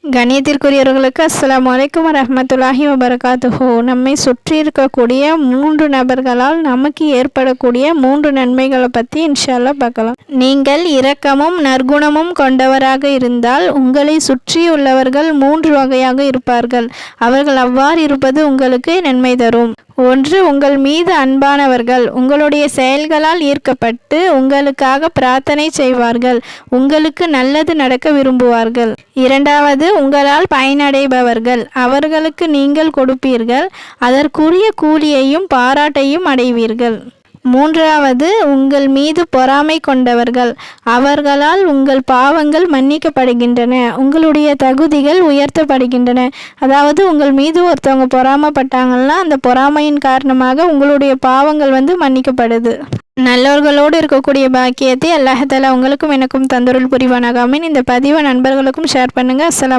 கண்ணியத்திற்குரியவர்களுக்கு அஸ்ஸலாமு அலைக்கும் வரஹ்மத்துல்லாஹி வபரகாத்துஹு. நம்மை சுற்றி இருக்கக்கூடிய 3 நபர்களால் நமக்கு ஏற்படக்கூடிய 3 நன்மைகளை பற்றி இன்ஷால்லா பார்க்கலாம். நீங்கள் இரக்கமும் நற்குணமும் கொண்டவராக இருந்தால் உங்களை சுற்றியுள்ளவர்கள் 3 வகையாக இருப்பார்கள். அவர்கள் அவ்வாறு இருப்பது உங்களுக்கு நன்மை தரும். 1. உங்கள் மீது அன்பானவர்கள், உங்களுடைய செயல்களால் ஈர்க்கப்பட்டு உங்களுக்காக பிரார்த்தனை செய்வார்கள், உங்களுக்கு நல்லது நடக்க விரும்புவார்கள். 2. உங்களால் பயனடைபவர்கள், அவர்களுக்கு நீங்கள் கொடுப்பீர்கள், அதற்குரிய கூலியையும் பாராட்டையும் அடைவீர்கள். 3. உங்கள் மீது பொறாமை கொண்டவர்கள், அவர்களால் உங்கள் பாவங்கள் மன்னிக்கப்படுகின்றன, உங்களுடைய தகுதிகள் உயர்த்தப்படுகின்றன. அதாவது உங்கள் மீது ஒருத்தவங்க பொறாமைப்பட்டாங்கன்னா அந்த பொறாமையின் காரணமாக உங்களுடைய பாவங்கள் மன்னிக்கப்படுது. நல்லவர்களோடு இருக்கக்கூடிய பாக்கியத்தை அல்லாஹ் தஆலா உங்களுக்கும் எனக்கும் தந்தருள் புரிவானாக. ஆமீன். இந்த பதிவை நண்பர்களுக்கும் ஷேர் பண்ணுங்கள். அஸ்ஸலாம்.